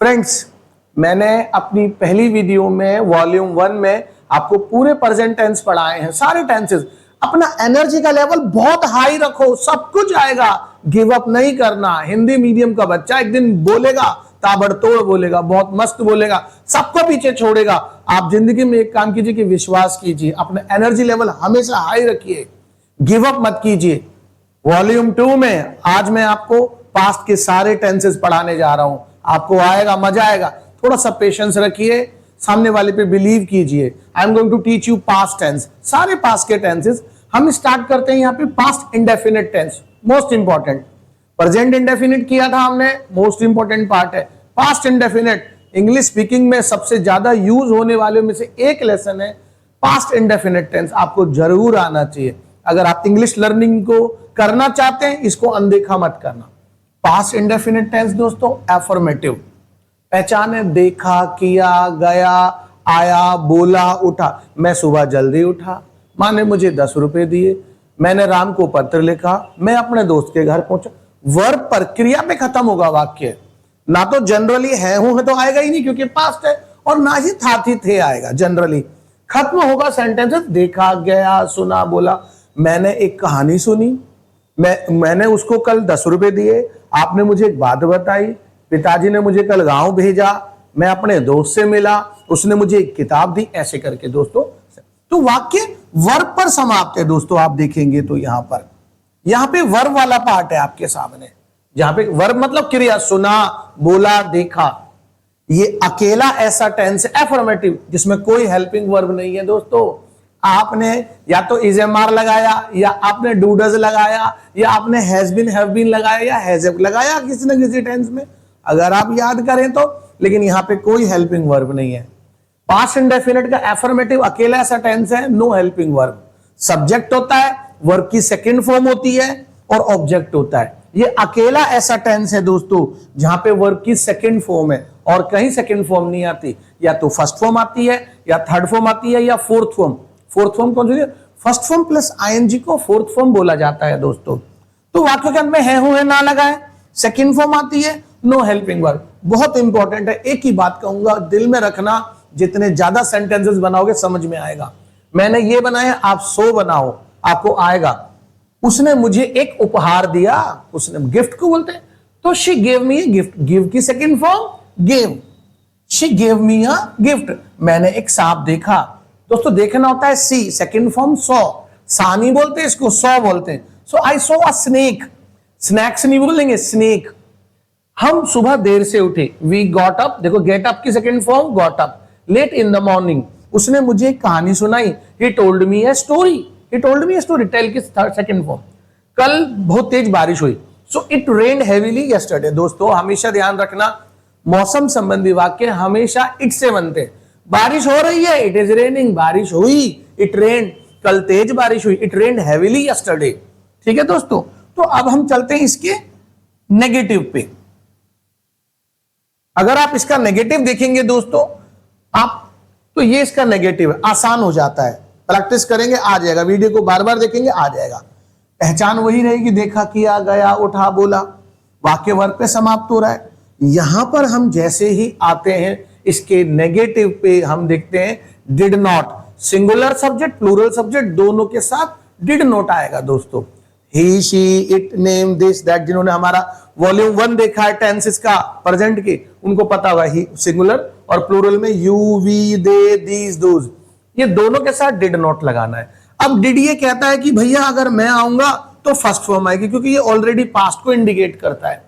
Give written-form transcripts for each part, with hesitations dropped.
Friends, मैंने अपनी पहली वीडियो में वॉल्यूम 1 में आपको पूरे प्रेजेंट टेंस पढ़ाए हैं, सारे टेंसेस। अपना एनर्जी का लेवल बहुत हाई रखो, सब कुछ आएगा, गिव अप नहीं करना। हिंदी मीडियम का बच्चा एक दिन बोलेगा, ताबड़तोड़ बोलेगा, बहुत मस्त बोलेगा, सबको पीछे छोड़ेगा। आप जिंदगी में एक काम कीजिए कि विश्वास कीजिए, अपना एनर्जी लेवल हमेशा हाई रखिए, गिव अप मत कीजिए। वॉल्यूम 2 में आज मैं आपको पास्ट के सारे टेंसेस पढ़ाने जा रहा हूं, आपको आएगा, मजा आएगा। थोड़ा सा पेशेंस रखिए, सामने वाले पे बिलीव कीजिए। I am going to teach you past tense, सारे पास्ट के टेंसेस। हम स्टार्ट करते हैं यहाँ पे past indefinite tense, most important. Present indefinite किया था हमने, मोस्ट इंपॉर्टेंट पार्ट है। पास्ट इंडेफिनिट इंग्लिश स्पीकिंग में सबसे ज्यादा यूज होने वाले में से एक लेसन है पास्ट इंडेफिनिट टेंस। आपको जरूर आना चाहिए अगर आप इंग्लिश लर्निंग को करना चाहते हैं, इसको अनदेखा मत करना। पास्ट इंडेफिनिट टेंस दोस्तों एफर्मेटिव, पहचाने, देखा, किया, गया, आया, बोला, उठा। मैं सुबह जल्दी उठा, माँ ने मुझे 10 रुपए दिए, मैंने राम को पत्र लिखा, मैं अपने दोस्त के घर पहुंचा। वर्ब पर, क्रिया पे खत्म होगा वाक्य। ना तो जनरली है हूं है तो आएगा ही नहीं क्योंकि पास्ट है, और ना ही था थी थे आएगा। जनरली खत्म होगा सेंटेंसेस। देखा, गया, सुना, बोला। मैंने एक कहानी सुनी, मैंने उसको कल 10 रुपए दिए, आपने मुझे एक बात बताई, पिताजी ने मुझे कल गांव भेजा, मैं अपने दोस्त से मिला, उसने मुझे एक किताब दी, ऐसे करके दोस्तों। तो वाक्य वर्ब पर समाप्त है दोस्तों। आप देखेंगे तो यहां पे वर्ब वाला पार्ट है आपके सामने, जहां पे वर्ब मतलब क्रिया, सुना, बोला, देखा। ये अकेला ऐसा टेंस है एफर्मेटिव जिसमें कोई हेल्पिंग वर्ब नहीं है दोस्तों। आपने या तो इज एम आर लगाया, या आपने डू डज लगाया, या आपने हैज बीन, हैव बीन लगाया, या हैज हैव लगाया किसी न किसी टेंस में, अगर आप याद करें तो। लेकिन यहां पे कोई हेल्पिंग वर्ब नहीं है। पास्ट इंडेफिनिट का एफर्मेटिव अकेला ऐसा टेंस है, नो हेल्पिंग वर्ब। सब्जेक्ट होता है, वर्ब की सेकंड फॉर्म होती है, और ऑब्जेक्ट होता है। ये अकेला ऐसा टेंस है दोस्तों जहां पे वर्ब की सेकंड फॉर्म है, और कहीं सेकंड फॉर्म नहीं आती। या तो फर्स्ट फॉर्म आती है, या थर्ड फॉर्म आती है, या फोर्थ फॉर्म। फोर्थ फॉर्म कौन सी है? फर्स्ट फॉर्म प्लस आईएनजी को फोर्थ फॉर्म बोला जाता है दोस्तों। तो वाक्य के अंत में है हूं है ना लगाए, सेकंड फॉर्म आती है, नो हेल्पिंग वर्ब। बहुत इंपॉर्टेंट है, एक ही बात कहूंगा, दिल में रखना, जितने ज्यादा सेंटेंसेस बनाओगे समझ में आएगा। मैंने ये बनाया, आप 100 बनाओ, आपको आएगा। उसने मुझे एक उपहार दिया, उसने, गिफ्ट को बोलते हैं, तो she gave me a gift. Give की second form gave, she gave me a gift. मैंने एक सांप देखा दोस्तों, देखना होता है सी, सेकंड फॉर्म सॉ। सा नहीं बोलते इसको, सॉ बोलते हैं। So I saw a snake, snacks नहीं बोलेंगे, स्नेक। हम सुबह देर से उठे, वी गॉट अप, देखो गेट अप की second form got up. Late in the morning, उसने मुझे एक कहानी सुनाई, he told me a story, he told me a story, tell की सेकंड फॉर्म। कल बहुत तेज बारिश हुई, so it rained heavily yesterday. दोस्तों हमेशा ध्यान रखना, मौसम संबंधी वाक्य हमेशा इट से बनते हैं। बारिश हो रही है, इट इज रेनिंग, बारिश हुई, इट रेन्ड, कल तेज बारिश हुई, इट रेन्ड हेवीली यस्टरडे। ठीक है दोस्तों, तो अब हम चलते हैं इसके नेगेटिव पे। अगर आप इसका नेगेटिव देखेंगे दोस्तों आप, तो ये इसका नेगेटिव है, आसान हो जाता है, प्रैक्टिस करेंगे आ जाएगा, वीडियो को बार बार देखेंगे आ जाएगा। पहचान वही रहेगी, देखा, किया, गया, उठा, बोला, वाक्य वर्ब पे समाप्त हो रहा है। यहां पर हम जैसे ही आते हैं इसके नेगेटिव पे, हम देखते हैं did not. Singular subject, plural subject दोनों के साथ डिड नॉट आएगा दोस्तों। He, she, it, name, this, that. जिन्होंने हमारा वॉल्यूम 1 देखा है टेंसेस का प्रेजेंट के, उनको पता होगा ही सिंगुलर और प्लूरल में you, we, they, these, those, ये दोनों के साथ डिड नॉट लगाना है। अब डिड ये कहता है कि भैया अगर मैं आऊंगा तो फर्स्ट फॉर्म आएगी, क्योंकि ये ऑलरेडी पास्ट को इंडिकेट करता है।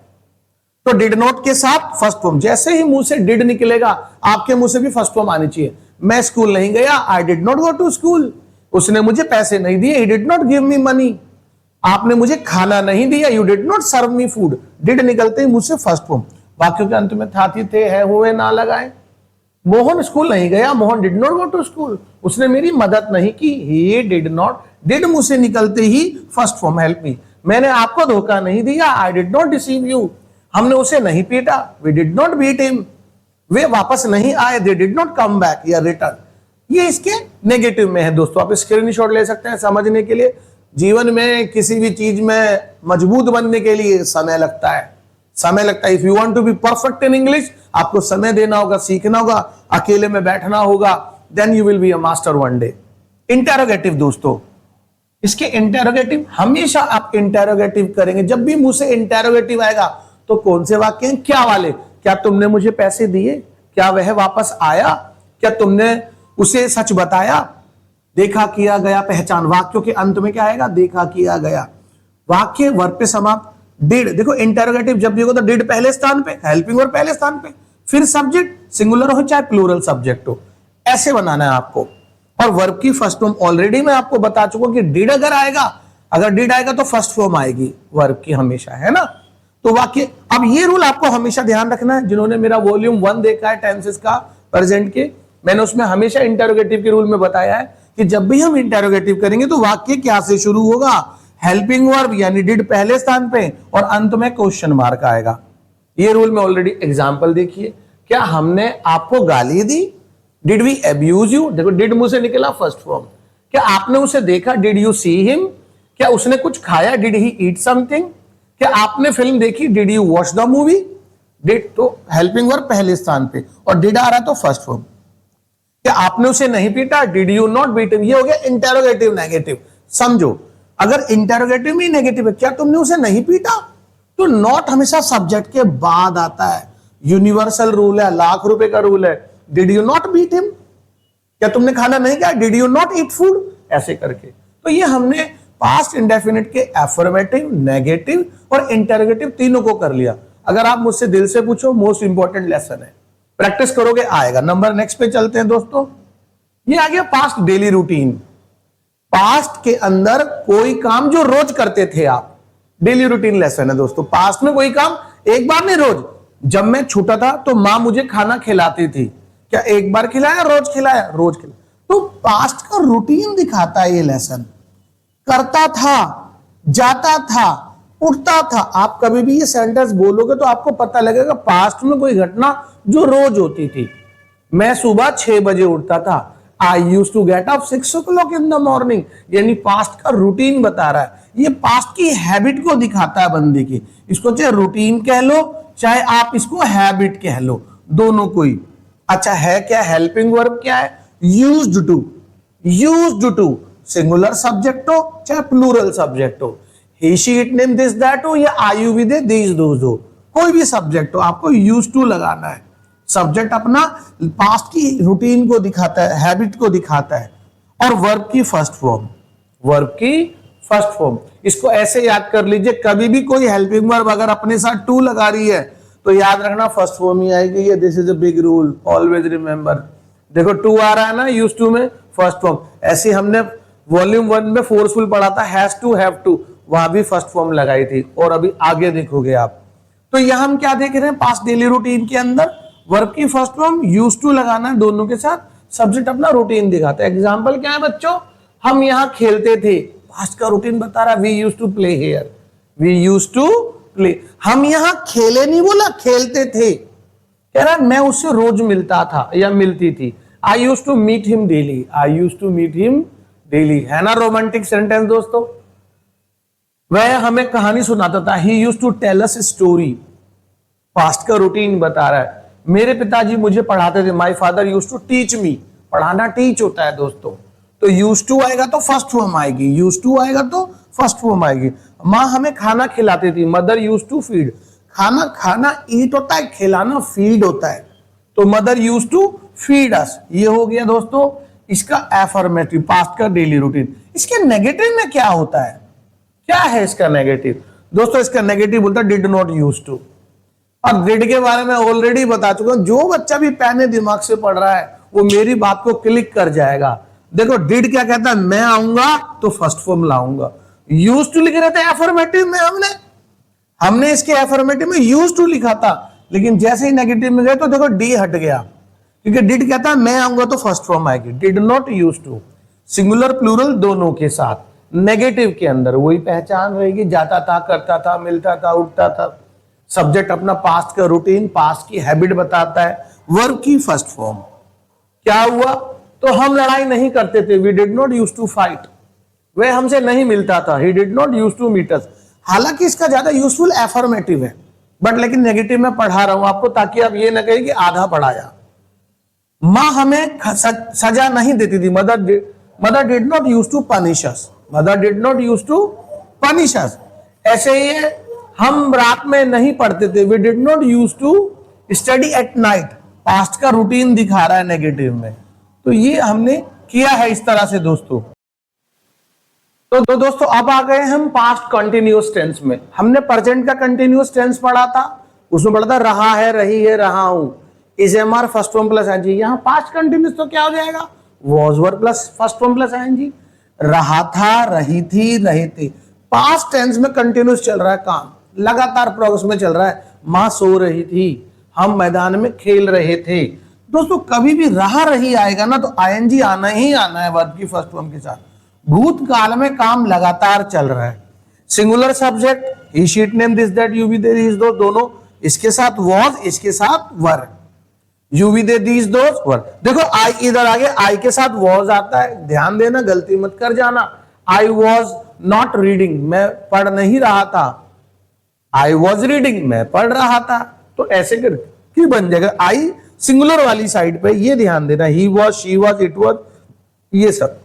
तो डिड नॉट के साथ फर्स्ट फॉर्म, जैसे ही मुंह से डिड निकलेगा आपके मुंह से भी फर्स्ट फॉर्म आनी चाहिए। मैं स्कूल नहीं गया, I did not go to school. उसने मुझे पैसे नहीं दिए, he did not give me money. आपने मुझे खाना नहीं दिया, you did not serve me food. Did निकलते ही मुंह से फर्स्ट फॉर्म। वाक्यों के अंत में था, थी, थे, है, हुए ना लगाए। मोहन स्कूल नहीं गया, Mohan did not go to school. उसने मेरी मदद नहीं की, ही डिड नॉट, डिड मुंह से निकलते ही फर्स्ट फॉर्म, हेल्प मी। मैंने आपको धोखा नहीं दिया, I did not deceive you. हमने उसे नहीं पीटा, we did not beat him. वे वापस नहीं आए, they did not come back या रिटर्न। ये इसके नेगेटिव में है दोस्तों। आप स्क्रीनशॉट ले सकते हैं समझने के लिए। जीवन में किसी भी चीज में मजबूत बनने के लिए समय लगता है, समय लगता है। If you want to be perfect in English, आपको समय देना होगा, सीखना होगा, अकेले में बैठना होगा, then you will be a master one day. Interrogative दोस्तों, इसके इंटेरोगेटिव हमेशा आप इंटेरोगेटिव करेंगे। जब भी मुंह से इंटेरोगेटिव आएगा तो कौन से वाक्य हैं? क्या वाले? क्या तुमने मुझे पैसे दिए? क्या वह वापस आया? क्या तुमने उसे सच बताया? देखा किया गया पहचान। वाक्यों के अंत में क्या आएगा? देखा किया गया। वाक्य वर्ब पे समाप्त। डिड, देखो इंटेरोगेटिव जब भी होगा तो डिड पहले स्थान पे, हेल्पिंग वर्ब पहले स्थान पे, फिर सब्जेक्ट सिंगुलर हो चाहे प्लूरल सब्जेक्ट हो, ऐसे बनाना है आपको। और वर्ब की फर्स्ट फॉर्म ऑलरेडी मैं आपको बता चुका हूं कि डिड अगर आएगा, अगर डिड आएगा तो फर्स्ट फॉर्म आएगी वर्ब की हमेशा, है ना। तो वाक्य, अब ये रूल आपको हमेशा ध्यान रखना है। जिन्होंने मेरा वॉल्यूम 1 देखा है टेंसेस का प्रेजेंट के, मैंने उसमें हमेशा इंटेरोगेटिव के रूल में बताया है कि जब भी हम इंटेरोगेटिव करेंगे तो वाक्य क्या से शुरू होगा? हेल्पिंग वर्ब यानी डिड पहले स्थान पे और अंत में क्वेश्चन मार्क आएगा। ये रूल में ऑलरेडी एग्जांपल देखिए। क्या हमने आपको गाली दी? Did we abuse you? देखो डिड मुंह से निकला फर्स्ट फॉर्म। क्या आपने उसे देखा? Did you see him? क्या उसने कुछ खाया? Did he eat something? क्या आपने फिल्म देखी? Did you watch the movie? Did तो हेल्पिंग वर्ब पहले स्थान पे और डिड आ रहा तो फर्स्ट फॉर्म। क्या आपने उसे नहीं पीटा? Did you not beat him? ये हो गया इंटेरोगेटिव नेगेटिव। समझो, अगर इंटेरोगेटिव में नेगेटिव है, क्या तुमने उसे नहीं पीटा, तो नॉट हमेशा सब्जेक्ट के बाद आता है। यूनिवर्सल रूल है, लाख रुपए का रूल है। Did you not beat him? क्या तुमने खाना नहीं खाया? Did you not eat food? ऐसे करके। तो ये हमने पास्ट इंडेफिनिट के एफर्मेटिव, नेगेटिव और इंटेरोगेटिव तीनों को कर लिया। अगर आप मुझसे दिल से पूछो, मोस्ट इंपॉर्टेंट लेसन है, प्रैक्टिस करोगे आएगा नंबर। नेक्स्ट पे चलते हैं दोस्तों। ये आ गया पास्ट डेली रूटीन। पास्ट के अंदर कोई काम जो रोज करते थे आप, डेली रूटीन लेसन है दोस्तों। पास्ट में कोई काम एक बार नहीं, रोज। जब मैं छोटा था तो मां मुझे खाना खिलाती थी। क्या एक बार खिलाया? रोज खिलाया, रोज खिलाया। तो पास्ट का रूटीन दिखाता है ये लेसन। करता था, जाता था, उठता था। आप कभी भी ये सेंटेंस बोलोगे तो आपको पता लगेगा पास्ट में कोई घटना जो रोज होती थी। मैं सुबह 6 बजे उठता था। I use to get up 6 o'clock in the morning. यानी पास्ट का रूटीन बता रहा है। ये पास्ट की हैबिट को दिखाता है बंदे की। इसको चाहे रूटीन कह लो, चाहे आप इसको हैबिट कह लो, दोनों कोई। अच्छा है क्या? हेल्पिंग वर्ब क्या है? Used to. Used to singular subject हो चाहे प्लूरल सब्जेक्ट हो, he she it name this that हो या आयु विदे दीज दोज हो, कोई भी सब्जेक्ट हो, आपको यूज्ड टू लगाना है। सब्जेक्ट अपना पास्ट की रूटीन को दिखाता है, हैबिट को दिखाता है। और वर्ब की फर्स्ट फॉर्म, वर्ब की फर्स्ट फॉर्म। इसको ऐसे याद कर लीजिए, कभी भी कोई हेल्पिंग वर्ब अगर अपने साथ टू लगा रही है तो याद रखना फर्स्ट फॉर्म ही आएगी। ये this is a big rule, always remember. देखो टू आ रहा है ना यूज टू में, फर्स्ट फॉर्म। ऐसे हमने वॉल्यूम 1 में फोर्सफुल पढ़ा था, हैज टू, हैव टू, वहां भी फर्स्ट फॉर्म लगाई थी। और अभी आगे देखोगे आप। तो यहां हम क्या देख रहे हैं? पास्ट डेली रूटीन के अंदर वर्ब की फर्स्ट फॉर्म यूज टू लगाना है दोनों के साथ। सब्जेक्ट अपना रूटीन दिखाता है। एग्जाम्पल क्या है बच्चों? हम यहाँ खेलते थे, पास्ट का रूटीन बता रहा है, we use to play here, we use to play. हम यहाँ खेले नहीं बोला, खेलते थे। कह रहा मैं उससे रोज मिलता था या मिलती थी। I use to meet him daily, I use to meet him daily. है ना रोमांटिक सेंटेंस दोस्तों? वह हमें कहानी सुनाता था, he use to tell us story. Past का रूटीन बता रहा है। मेरे पिताजी मुझे पढ़ाते थे, my father use to teach me. पढ़ाना टीच होता है दोस्तों। तो यूज टू आएगा तो फर्स्ट फॉर्म आएगी, यूज टू आएगा तो फर्स्ट फॉर्म आएगी। माँ हमें खाना खिलाती थी, मदर यूज टू फीड। खाना खाना ईट होता है, खिलाना फीड होता है। तो मदर यूज टू फीड अस। ये हो गया दोस्तों इसका एफर्मेटिव, पास्ट का डेली रूटीन। इसके नेगेटिव में क्या होता है? क्या है इसका नेगेटिव दोस्तों? इसका नेगेटिव बोलता है डिड नॉट यूज टू। और डिड के बारे में ऑलरेडी बता चुका हूं। जो बच्चा भी पहले दिमाग से पढ़ रहा है वो मेरी बात को क्लिक कर जाएगा। देखो डिड क्या कहता है? मैं आऊंगा तो फर्स्ट फॉर्म लाऊंगा। यूज टू लिखे रहते एफर्मेटिव में, हमने इसके एफर्मेटिव में यूज टू लिखा था, लेकिन जैसे ही नेगेटिव में गए तो देखो डी हट गया, क्योंकि डिड कहता है मैं आऊंगा तो फर्स्ट फॉर्म आएगी। Did not use to, singular plural दोनों के साथ। नेगेटिव के अंदर वही पहचान रहेगी, जाता था, करता था, मिलता था, उठता था। सब्जेक्ट अपना पास्ट का रूटीन, पास्ट की हैबिट बताता है। वर्ब की फर्स्ट फॉर्म। क्या हुआ? तो हम लड़ाई नहीं करते थे, we did not use to fight. वह हमसे नहीं मिलता था, he did not use to meet us. हालांकि इसका ज्यादा यूजफुल एफर्मेटिव है। बट लेकिन नेगेटिव में पढ़ा रहा हूं आपको, ताकि आप ये ना कहें कि आधा पढ़ाया। माँ हमें सजा नहीं देती थी। Mother did not use to punish us. Mother did not use to punish us. ऐसे ही है, हम रात में नहीं पढ़ते थे। We did not use to study at night. Past का रूटीन दिखा रहा है नेगेटिव में, तो ये हमने किया है इस तरह से दोस्तों। तो दोस्तों अब आ गए हम पास्ट कंटिन्यूअस टेंस में। हमने प्रेजेंट का कंटिन्यूअस टेंस पढ़ा था, उसमें पढ़ा था रहा है, रही है, रहा हूं। Is am are first form plus ING. यहां पास्ट कंटिन्यूअस तो क्या हो जाएगा, was were plus first form plus ING. रहा था, रही थी, रहे थे। पास्ट टेंस में कंटिन्यूअस चल रहा है काम, लगातार प्रोग्रेस में चल रहा है। मां सो रही थी, हम मैदान में खेल रहे थे। दोस्तों कभी भी रहा रही आएगा ना तो आईएनजी आना ही आना है वर्ब की फर्स्ट फॉर्म के साथ। भूतकाल में काम लगातार चल रहा है। Singular subject, he she it name, this that, you we they these those, दोनों इसके साथ वॉज, इसके साथ were. You we they these those were. देखो आई इधर आगे, आई के साथ वॉज आता है, ध्यान देना, गलती मत कर जाना। आई वॉज नॉट रीडिंग, मैं पढ़ नहीं रहा था। आई वॉज रीडिंग, मैं पढ़ रहा था। तो ऐसे करके बन जाएगा। आई सिंगुलर वाली साइड पे ये ध्यान देना, he was, she was, it was, ये सब।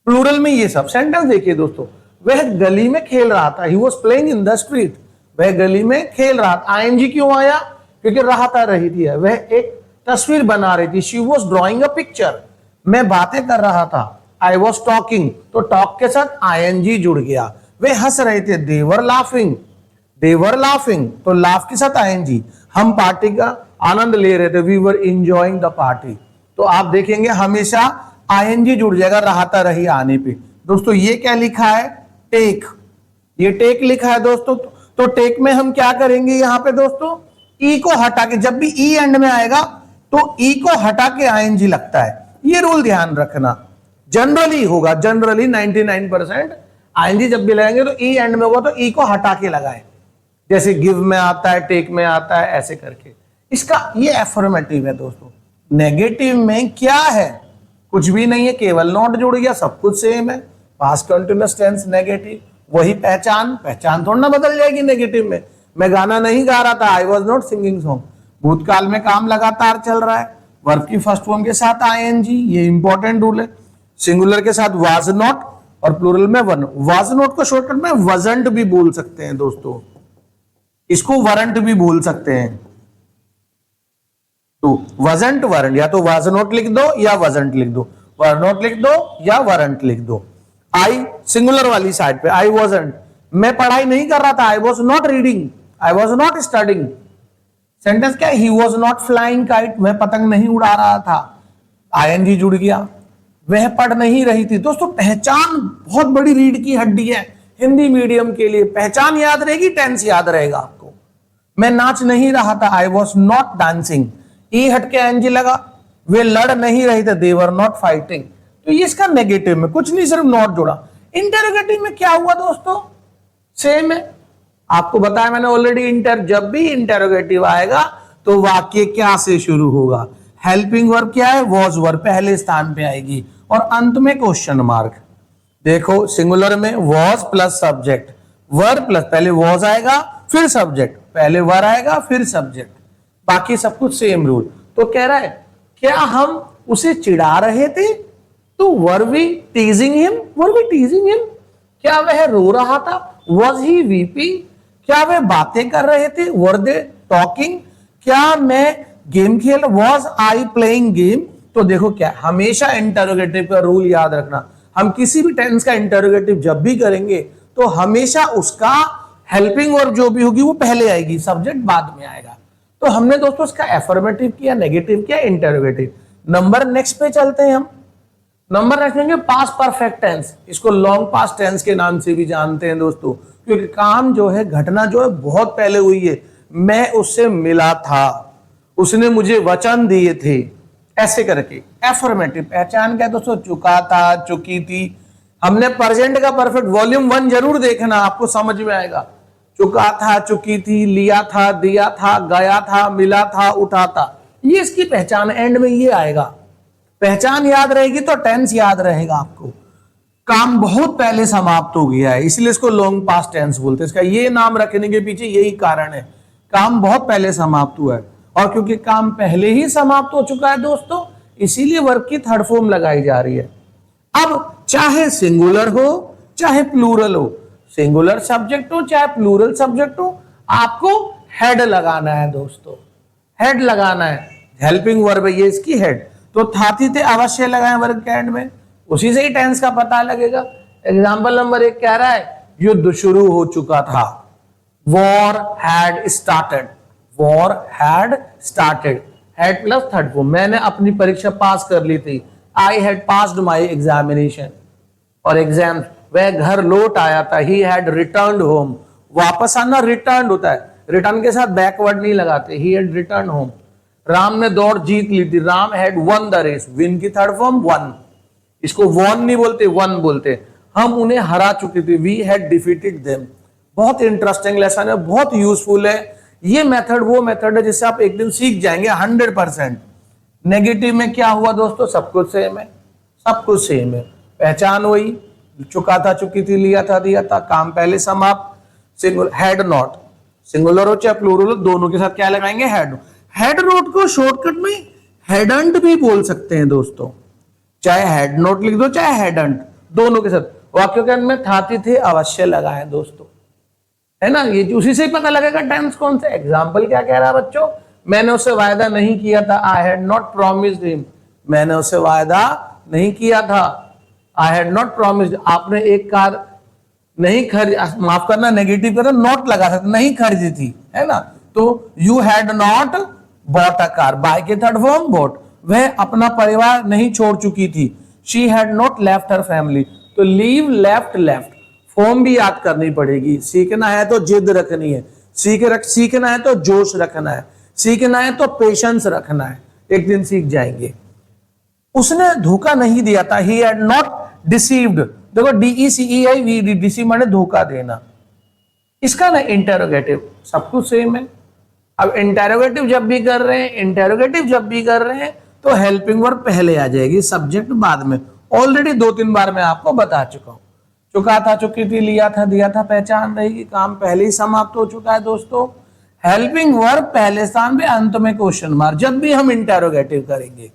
प्लूरल में ये सब। सेंटेंस देखिए दोस्तों, वह गली में खेल रहा था। He was playing in the street. वह गली में खेल रहा था। आईएनजी क्यों आया, क्योंकि रहा था, रही थी। वह एक तस्वीर बना रही थी। She was drawing a picture. मैं बातें कर रहा था। आई वॉज टॉकिंग, तो टॉक के साथ आईएनजी जुड़ गया। वे हंस रहे थे। They were laughing, they were laughing, तो लाफ के साथ आईएनजी। हम पार्टी का आनंद ले रहे थे। We were enjoying the party. तो आप देखेंगे हमेशा आईएनजी जुड़ जाएगा रहता रही आने पे। दोस्तों ये क्या लिखा है, टेक। ये टेक लिखा है दोस्तों। तो टेक में हम क्या करेंगे यहाँ पे दोस्तों, ई को हटा के, जब भी ई एंड में आएगा तो ई को हटा के आईएनजी लगता है। ये रूल ध्यान रखना, जनरली होगा, जनरली 99% आईएनजी जब भी लगाएंगे तो ई एंड में होगा तो ई को हटा के लगाए। जैसे गिव में आता है, टेक में आता है, ऐसे करके। इसका ये एफर्मेटिव है दोस्तों। नेगेटिव में क्या है, कुछ भी नहीं है, केवल नॉट जुड़ गया, सब कुछ सेम है। पास्ट कंटिन्यूअस टेंस नेगेटिव, वही पहचान, पहचान थोड़ा ना बदल जाएगी नेगेटिव में। मैं गाना नहीं गा रहा था, I was not singing song. भूतकाल में काम लगातार चल रहा है, वर्ब की फर्स्ट फॉर्म के साथ आईएनजी, ये इंपॉर्टेंट रूल है। सिंगुलर के साथ वाज नॉट और प्लूरल में वन। वाज नॉट को शॉर्टकट में वजंट भी बोल सकते हैं दोस्तों, इसको वरंट भी बोल सकते हैं। तो वजंट वरंट, या तो वाज नॉट लिख दो या वजंट लिख दो, वर नॉट लिख दो या वरंट लिख दो। आई सिंगुलर वाली साइड पे, आई वॉजंट, मैं पढ़ाई नहीं कर रहा था। I was not reading, I was not studying. Sentence क्या है, he was not flying kite, वह पतंग नहीं उड़ा रहा था। आईएनजी जुड़ गया। वह पढ़ नहीं रही थी। दोस्तों पहचान बहुत बड़ी रीढ़ की हड्डी है हिंदी मीडियम के लिए। पहचान याद रहेगी, टेंस याद रहेगा आपको। मैं नाच नहीं रहा था, आई वॉज नॉट डांसिंग। ई हट के आईएनजी लगा। वे लड़ नहीं रहे थे, दे वर नॉट फाइटिंग। तो ये इसका नेगेटिव में कुछ नहीं, सिर्फ नॉट जोड़ा। इंटरोगेटिव में क्या हुआ दोस्तों, सेम है। आपको बताया मैंने ऑलरेडी, जब भी इंटरोगेटिव आएगा तो वाक्य क्या से शुरू होगा। हेल्पिंग वर्ब क्या है, वॉज वर्ब पहले स्थान पे आएगी और अंत में क्वेश्चन मार्क। देखो सिंगुलर में was plus subject, verb plus, पहले वॉज आएगा फिर सब्जेक्ट, पहले वर आएगा फिर सब्जेक्ट, बाकी सब कुछ सेम रूल। तो कह रहा है क्या हम उसे चिढ़ा रहे थे, तो were we teasing him, were we teasing him. क्या वह रो रहा था, वॉज ही वीपिंग। क्या वे बातें कर रहे थे, वर दे टॉकिंग। क्या मैं गेम खेल, वॉज आई प्लेइंग गेम। तो देखो क्या, हमेशा इंटरोगेटिव का रूल याद रखना। हम किसी भी टेंस का इंटरोगेटिव जब भी करेंगे तो हमेशा उसका हेल्पिंग वर्ब जो भी होगी वो पहले आएगी, सब्जेक्ट बाद में आएगा। तो हमने दोस्तों इसका एफर्मेटिव किया, नेगेटिव किया, इंटरोगेटिव। नंबर नेक्स्ट पे चलते हैं हम। नंबर रखेंगे पास्ट परफेक्ट टेंस। इसको लॉन्ग पास्ट टेंस के नाम से भी जानते हैं दोस्तों, क्योंकि काम जो है, घटना जो है बहुत पहले हुई है। मैं उससे मिला था, उसने मुझे वचन दिए थे, ऐसे करके। एफर्मेटिव पहचान क्या दोस्तों, चुका था, चुकी थी। हमने प्रेजेंट का परफेक्ट वॉल्यूम 1 जरूर देखना, आपको समझ में आएगा। चुका था, चुकी थी, लिया था, दिया था, गया था, मिला था, उठा था, ये इसकी पहचान। एंड में ये आएगा। पहचान याद रहेगी तो टेंस याद रहेगा आपको। काम बहुत पहले समाप्त हो गया है, इसलिए इसको लॉन्ग पास्ट टेंस बोलते हैं। इसका ये नाम रखने के पीछे यही कारण है काम बहुत पहले समाप्त हुआ है, और क्योंकि काम पहले ही समाप्त हो चुका है दोस्तों, इसीलिए वर्ब की थर्ड फॉर्म लगाई जा रही है। अब चाहे सिंगुलर हो चाहे प्लूरल हो, सिंगुलर सब्जेक्ट हो चाहे प्लूरल सब्जेक्ट हो, आपको हेड लगाना है दोस्तों, हेड लगाना है। हेल्पिंग वर्ब है ये, इसकी हेड, तो था थी थे अवश्य लगाए वर्ब के एंड में, उसी से ही टेंस का पता लगेगा। एग्जाम्पल नंबर 1 कह रहा है युद्ध शुरू हो चुका था, war had started, war had started, had plus third form. मैंने अपनी परीक्षा पास कर ली थी, I had passed my examination और एग्जाम। वह घर लौट आया था, ही हैड रिटर्न्ड होम। वापस आना रिटर्न होता है, रिटर्न के साथ बैकवर्ड नहीं लगाते, he had return home. Ram ने दौड़ जीत ली थी, Ram had won the race, win की थर्ड फॉर्म वन। इसको वॉन नहीं बोलते, वन बोलते। हम उन्हें हरा चुके थे, वी हैड डिफीटेड देम। बहुत इंटरेस्टिंग लेसन है, बहुत यूजफुल है ये मेथड, वो मेथड है जिससे आप एक दिन सीख जाएंगे 100%। नेगेटिव में क्या हुआ दोस्तों, सब कुछ सेम है, सब कुछ सेम है। पहचान वही, चुका था चुकी थी, लिया था दिया था, काम पहले समाप्त। सिंगुलर हैड नॉट, सिंगुलर हो चाहे प्लूरल हो, दोनों के साथ क्या लगाएंगे, हेड। हेड नोट को शॉर्टकट में हेडंट भी बोल सकते हैं दोस्तों, चाहे हेड नोट लिख दो चाहे हेडंट, दोनों के साथ। वाक्यों के अंत में था थे अवश्य लगाएं दोस्तों, है ना, ये उसी से ही पता लगेगा टेंस कौन सा। एग्जाम्पल क्या कह रहा है बच्चों, मैंने उससे वायदा नहीं किया था, I had not promised him, मैंने उससे वायदा नहीं किया था, आई हैड नॉट प्रॉमिस्ड। आपने एक कार नहीं खरीद, माफ करना नेगेटिव करना, नॉट लगा सकते, नहीं खरीदी थी, है ना, तो you had not bought a car, buy के थर्ड फॉर्म बॉट। वह अपना परिवार नहीं छोड़ चुकी थी, she had not left her family, तो लीव लेफ्ट लेफ्ट, फॉर्म भी याद करनी पड़ेगी। सीखना है तो जिद रखनी है, सीखना है तो जोश रखना है, सीखना है तो पेशेंस रखना है, एक दिन सीख जाएंगे। उसने धोखा नहीं दिया था, ही हैड नॉट डिसीव्ड। देखो DECEIVD, डिसीव माने धोखा देना। इसका ना इंटेरोगेटिव, सब कुछ सेम है। अब इंटेरोगेटिव जब भी कर रहे हैं, इंटेरोगेटिव जब भी कर रहे हैं तो हेल्पिंग वर्ब पहले आ जाएगी, सब्जेक्ट बाद में। ऑलरेडी 2-3 बार मैं आपको बता चुका हूं। चुका था चुकी थी, लिया था दिया था, पहचान रहेगी, काम पहले ही समाप्त हो चुका है दोस्तों। हेल्पिंग वर्ब पहले स्थान पे, अंत में क्वेश्चन मार्क, जब भी हम इंटेरोगेटिव करेंगे,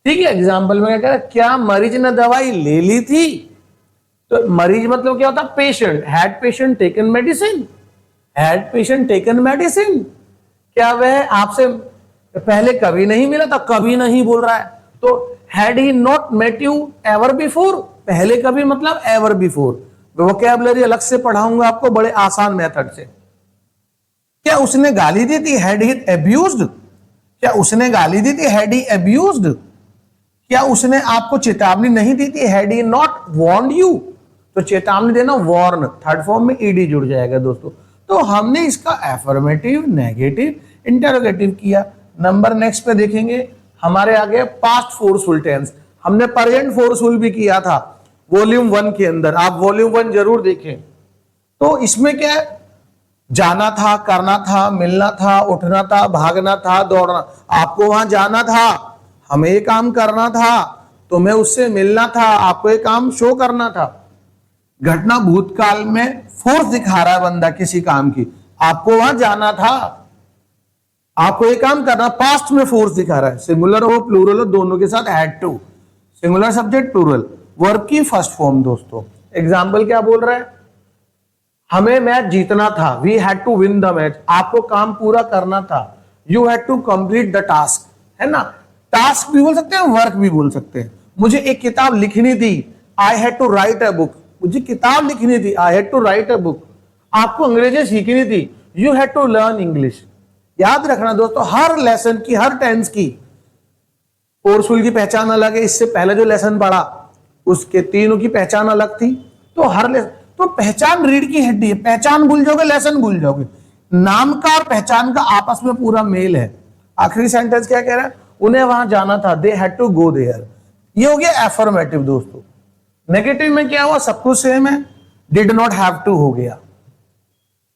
ठीक है। एग्जाम्पल में क्या कह रहा है, क्या मरीज ने दवाई ले ली थी, तो मरीज मतलब क्या होता है, patient. Had patient taken medicine, had patient taken medicine. क्या वह आपसे पहले कभी नहीं मिला था, कभी नहीं बोल रहा है, तो had he not met you ever before, पहले कभी मतलब एवर बिफोर। वोकैबुलरी अलग से पढ़ाऊंगा आपको बड़े आसान मेथड से। क्या उसने गाली दी थी, हैड ही अब्यूज्ड, क्या उसने गाली दी थी, हैड ही अब्यूज्ड। क्या उसने आपको चेतावनी नहीं दी थी, had he not warned you, तो चेतावनी देना वार्न, थर्ड फॉर्म में ईडी जुड़ जाएगा दोस्तों। तो हमने इसका एफर्मेटिव, नेगेटिव, इंटरोगेटिव किया। नंबर नेक्स्ट पे देखेंगे, हमारे आगे पास्ट फोर्सफुल टेंस। हमने प्रेजेंट फोर्सफुल भी किया था वॉल्यूम 1 के अंदर, आप वॉल्यूम 1 जरूर देखें। तो इसमें क्या है, जाना था, करना था, मिलना था, उठना था, भागना था, दौड़ना। आपको वहां जाना था, हमें ये काम करना था, तुम्हें उससे मिलना था, आपको ये काम शो करना था। घटना भूतकाल में फोर्स दिखा रहा है बंदा किसी काम की, आपको वहां जाना था, आपको ये काम करना। पास्ट में फोर्स दिखा रहा है, सिंगुलर हो प्लूरल हो, दोनों के साथ had to, singular subject plural, verb की फर्स्ट फॉर्म दोस्तों। एग्जाम्पल क्या बोल रहा है, हमें मैच जीतना था, we had to win the match, आपको काम पूरा करना था, you had to complete the task, है ना। टास्क भी बोल सकते हैं, वर्क भी बोल सकते हैं। मुझे एक किताब लिखनी थी, I had to write a book, मुझे किताब लिखनी थी, I had to write a book. आपको अंग्रेजी सीखनी थी, you had to learn English. याद रखना दोस्तों, हर लेसन की, हर टेंस की फोर्सफुल की पहचान अलग है। इससे पहले जो लेसन पढ़ा उसके तीनों की पहचान अलग थी। तो हर लेसन, तो पहचान रीढ़ की हड्डी है, पहचान भूल जाओगे लेसन भूल जाओगे। नाम का और पहचान का आपस में पूरा मेल है। आखिरी सेंटेंस क्या कह रहा है, उन्हें वहां जाना था, they had to go there. ये हो गया एफर्मेटिव दोस्तों। नेगेटिव में क्या हुआ, सब कुछ सेम है, डिड नॉट हैव टू हो गया।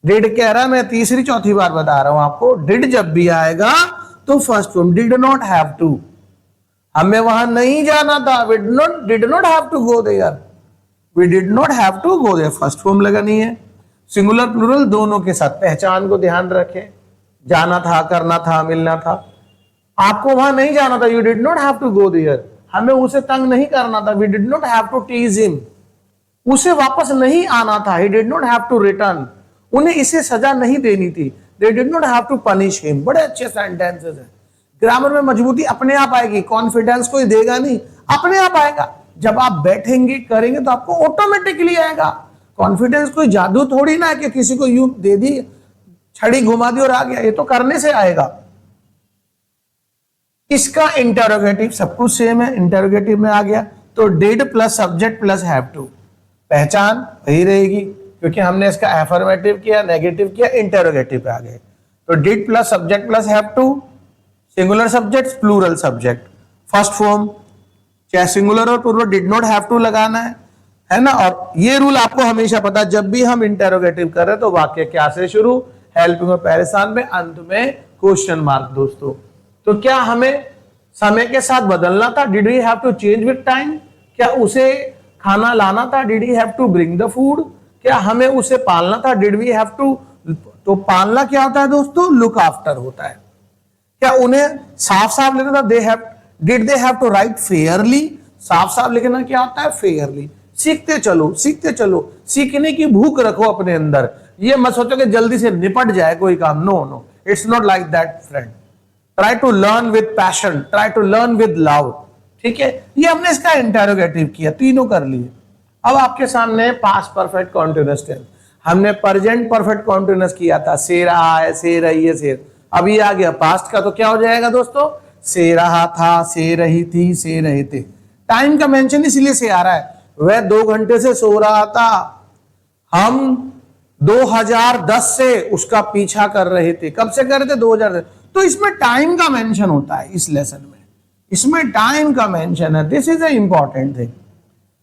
डिड कह रहा है, मैं तीसरी चौथी बार बता रहा हूं आपको, डिड जब भी आएगा तो first form, did not have to, हमें वहां नहीं जाना था, we did not have to go there, we did not have to go there, first form लगानी है। सिंगुलर प्लूरल दोनों के साथ, पहचान को ध्यान रखें। जाना था, करना था, मिलना था। आपको वहां नहीं जाना था, you did not have to go there. हमें उसे तंग नहीं करना था, we did not have to tease him. उसे वापस नहीं आना था, he did not have to return. उन्हें इसे सजा नहीं देनी थी, they did not have to punish him. बड़े अच्छे सेंटेंसेस हैं। ग्रामर में मजबूती अपने आप आएगी, कॉन्फिडेंस कोई देगा नहीं, अपने आप आएगा। जब आप बैठेंगे करेंगे तो आपको ऑटोमेटिकली आएगा। कॉन्फिडेंस कोई जादू थोड़ी ना है कि किसी को यूं दे दी, छड़ी घुमा दी और आ गया, ये तो करने से आएगा। इसका इंटरोगेटिव सब कुछ सेम है, इंटरोगेटिव में आ गया तो did plus subject plus have to, पहचान वही रहेगी क्योंकि हमने इसका एफर्मेटिव किया, नेगेटिव किया, इंटरोगेटिव पे आ गए। तो did plus subject plus have to, singular subject plural subject, first form चाहे सिंगुलर और plural did not have to लगाना है ना। और ये रूल आपको हमेशा पता, जब भी हम इंटरोगेटिव कर रहे तो वाक्य क्या से शुरू, हेल्पिंग और पहले स्थान में, अंत में क्वेश्चन मार्क। दोस्तों तो क्या हमें समय के साथ बदलना था, did we have to change with time? क्या उसे खाना लाना था, did we have to bring the food? क्या हमें उसे पालना था, डिड वी हैव टू, तो पालना क्या होता है दोस्तों, लुक आफ्टर होता है। क्या उन्हें साफ साफ लिखना था, they have, did they have to write fairly? साफ साफ लिखना क्या होता है, फेयरली। सीखते चलो, सीखते चलो, सीखने की भूख रखो अपने अंदर। ये मत सोचो कि जल्दी से निपट जाए कोई काम, no no, it's not like that friend. Try to learn with passion, try to learn with love. ठीक है, ये हमने इसका इंटरोगेटिव किया, तीनों कर लिए। अब आपके सामने पास्ट परफेक्ट कॉन्टिन्यूअस टेंस। हमने प्रेजेंट परफेक्ट कॉन्टिन्यूअस किया था, से रहा है, से रही है, से। अभी आ गया पास्ट का, तो क्या हो जाएगा दोस्तों, से रहा था, से रही थी, से रहे थे। टाइम का मेंशन इसलिए से आ रहा है, वह 2 घंटे से सो रहा था, हम 2010 से उसका पीछा कर रहे थे। कब से कर रहे थे, 2010। तो इसमें टाइम का मेंशन होता है, इस लेसन में इसमें टाइम का मेंशन है, this is a important thing.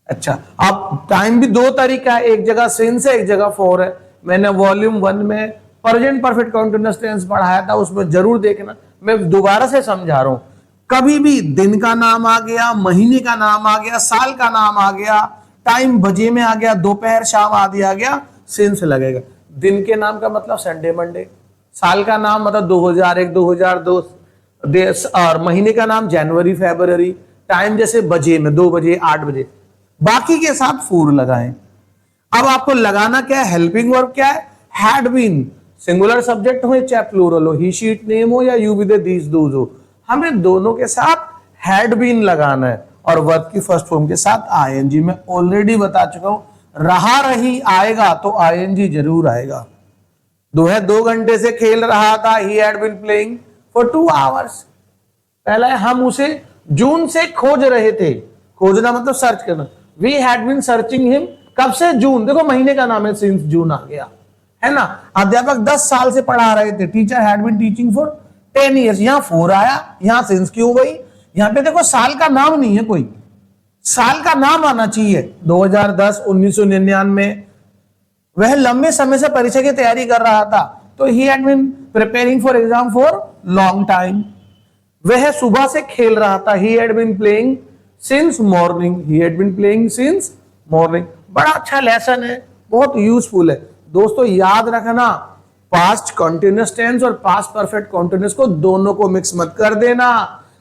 अच्छा, अब टाइम भी 2 तरीका है, एक जगह सिंस है, एक जगह फॉर है। मैंने वॉल्यूम 1 में प्रेजेंट परफेक्ट कंटीन्यूअस टेंस पढ़ाया था, उसमें जरूर देखना, मैं दोबारा से समझा रहा हूं। कभी भी दिन का नाम आ गया, महीने का नाम आ गया, साल का नाम आ गया, टाइम बजे में आ गया, दोपहर शाम आदि आ गया, सिंस लगेगा। दिन के नाम का मतलब संडे मंडे, साल का नाम मतलब 2001 2002, और महीने का नाम जनवरी फरवरी, टाइम जैसे बजे में 2 बजे 8 बजे, बाकी के साथ फूर लगाएं। अब आपको लगाना क्या है, हेल्पिंग वर्ब क्या है, हैड बीन, सिंगुलर सब्जेक्ट हो चाहे प्लूरल हो, ही शीट नेम हो या यू विद दीज दोज हो, हमें दोनों के साथ हैड बीन लगाना है। और वर्ब की फर्स्ट फॉर्म के साथ आईएनजी। मैं ऑलरेडी बता चुका हूं, रहा रही आएगा तो आईएनजी जरूर आएगा। 2 घंटे से खेल रहा था, he had been playing for 2 hours। पहला है, हम उसे जून से खोज रहे थे, खोजना मतलब सर्च करना, we had been searching him, कब से, जून, देखो महीने का नाम है, सिंस जून आ गया, है ना। अध्यापक 10 साल से पढ़ा रहे थे, teacher had been teaching for 10 years, यहां 4 आया, यहां सिंस क्यों गई, यहां पे देखो साल का नाम नहीं है, कोई साल का नाम आना चाहिए। 2010, 1999, वह लंबे समय से परीक्षा की तैयारी कर रहा था, तो he had been preparing for exam for long time। वह सुबह से खेल रहा था, he had been playing since morning, he had been playing since morning। बड़ा अच्छा लेसन है, बहुत यूजफुल है दोस्तों। याद रखना, पास्ट कंटिन्यूअस टेंस और पास्ट परफेक्ट कंटिन्यूअस को दोनों को मिक्स मत कर देना।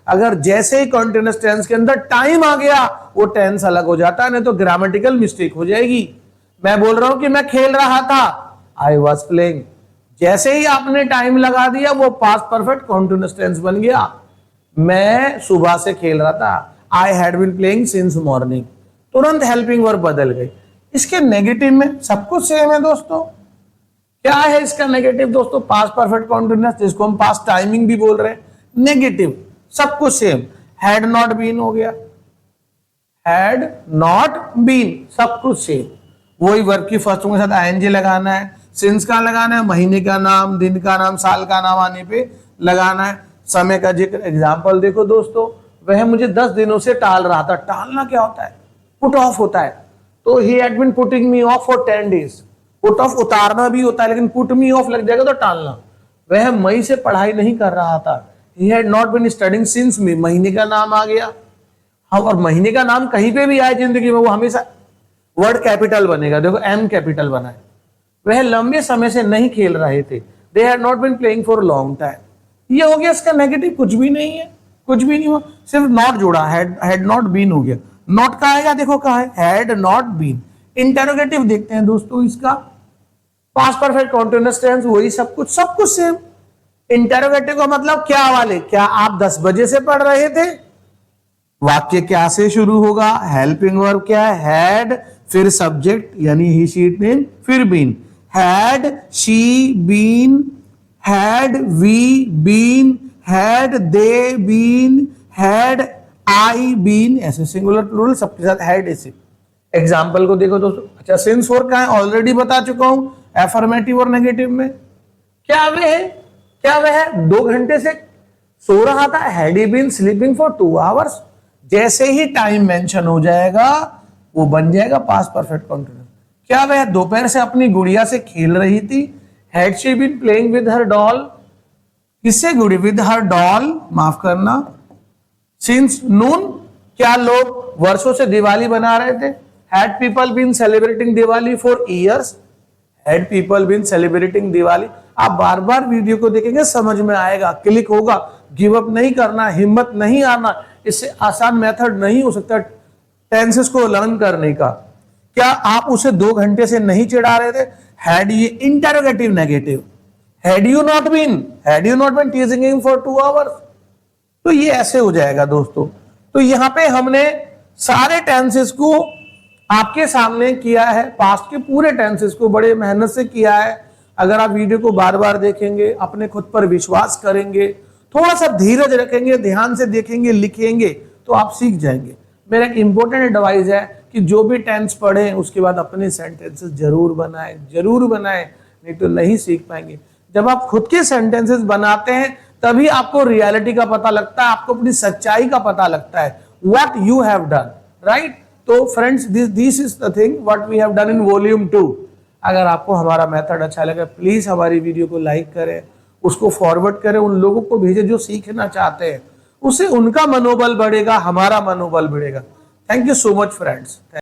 अगर जैसे ही कंटिन्यूअस टेंस के अंदर टाइम आ गया, वो टेंस अलग हो जाता है, नहीं तो ग्रामेटिकल मिस्टेक हो जाएगी। मैं बोल रहा हूं कि मैं खेल रहा था, आई वॉज प्लेइंग, जैसे ही आपने टाइम लगा दिया वो पास्ट परफेक्ट कंटिन्यूअस टेंस बन गया। मैं सुबह से खेल रहा था, I had been playing since morning, तुरंत हेल्पिंग वर्ब बदल गई। इसके नेगेटिव में सब कुछ सेम है दोस्तों। क्या है इसका नेगेटिव दोस्तों, पास्ट परफेक्ट कंटिन्यूअस, जिसको हम पास्ट टाइमिंग भी बोल रहे हैं, नेगेटिव सब कुछ सेम। हैड नॉट बीन हो गया, हैड नॉट बीन, सब कुछ सेम। वही वर्ब की फर्स्ट के साथ आईएनजी लगाना है, सिंस का लगाना है, महीने का नाम, दिन का नाम, साल का नाम आने पे लगाना है। समय का जिक्र, एग्जाम्पल देखो दोस्तों, वह मुझे 10 दिनों से टाल रहा था। टालना क्या होता है, पुट ऑफ होता है। तो he had been putting me off for 10 days। Put off उतारना भी होता है, लेकिन पुट मी ऑफ लग जाएगा तो टालना। वह मई से पढ़ाई नहीं कर रहा था, he had not been studying since May, महीने का नाम आ गया। हाँ, और महीने का नाम कहीं पे भी आए जिंदगी में, वो हमेशा वर्ड कैपिटल बनेगा। देखो एम कैपिटल बना है। वह लंबे समय से नहीं खेल रहे थे, they had not been playing for long time. ये हो गया इसका नेगेटिव, कुछ भी नहीं है, कुछ भी नहीं हुआ, सिर्फ नॉट जोड़ा, हैड नॉट बीन हो गया। नॉट कहाँ आएगा, देखो कहाँ है, हैड नॉट बीन। इंटेरोगेटिव देखते हैं दोस्तों इसका, पास्ट परफेक्ट कंटीन्यूअस टेंस, वही सब कुछ सेम। इंटेरोगेटिव का मतलब क्या वाले, क्या आप 10 बजे से पढ़ रहे थे? वाक्य क्या से शुरू होगा, हेल्पिंग वर्ब क्या है, हैड, फिर सब्जेक्ट यानी ही शी इट नेम, फिर been, had she been, had we been, had they been, had I been, ऐसे सिंगुलर प्लूरल सबके साथ हैड ऐसे। एग्जाम्पल को देखो दोस्तों। अच्छा, सिंस फॉर का है, ऑलरेडी बता चुका हूं, एफर्मेटिव और नेगेटिव में। क्या वह है 2 घंटे से सो रहा था, had he been sleeping for 2 hours. जैसे ही टाइम मेंशन हो जाएगा वो बन जाएगा पास्ट परफेक्ट कंटीन्यूअस। क्या वह दोपहर से अपनी गुड़िया से खेल रही थी, had she been playing with her doll. किससे गुड़ी, विद हर डॉल, माफ करना। सिंस नून, क्या लोग वर्षों से दिवाली बना रहे थे, had people been celebrating Diwali for years, had people been celebrating Diwali. आप बार बार वीडियो को देखेंगे समझ में आएगा, क्लिक होगा। गिव अप नहीं करना, हिम्मत नहीं आना, इससे आसान मेथड नहीं हो सकता टेंसेस को लर्न करने का। क्या आप उसे 2 घंटे से नहीं चिढ़ा रहे थे, हैड ये interrogative negative, had you not been teasing him for 2 hours. तो ये ऐसे हो जाएगा दोस्तों। तो यहां पे हमने सारे टेंसेस को आपके सामने किया है, पास्ट के पूरे टेंसेस को बड़े मेहनत से किया है। अगर आप वीडियो को बार बार देखेंगे, अपने खुद पर विश्वास करेंगे, थोड़ा सा धीरज रखेंगे, ध्यान से देखेंगे, लिखेंगे, तो आप सीख जाएंगे। मेरा एक इंपॉर्टेंट एडवाइस है कि जो भी टेंस पढ़े उसके बाद अपने सेंटेंसेस जरूर बनाएं, नहीं तो नहीं सीख पाएंगे। जब आप खुद के सेंटेंसेस बनाते हैं तभी आपको रियलिटी का पता लगता है, आपको अपनी सच्चाई का पता लगता है, what you have done, right. तो friends, this is the thing what we have done in volume 2। अगर आपको हमारा मेथड अच्छा लगे प्लीज हमारी वीडियो को लाइक करें, उसको फॉरवर्ड करें, उन लोगों को भेजें जो सीखना चाहते हैं, उससे उनका मनोबल बढ़ेगा, हमारा मनोबल बढ़ेगा। Thank you so much friends.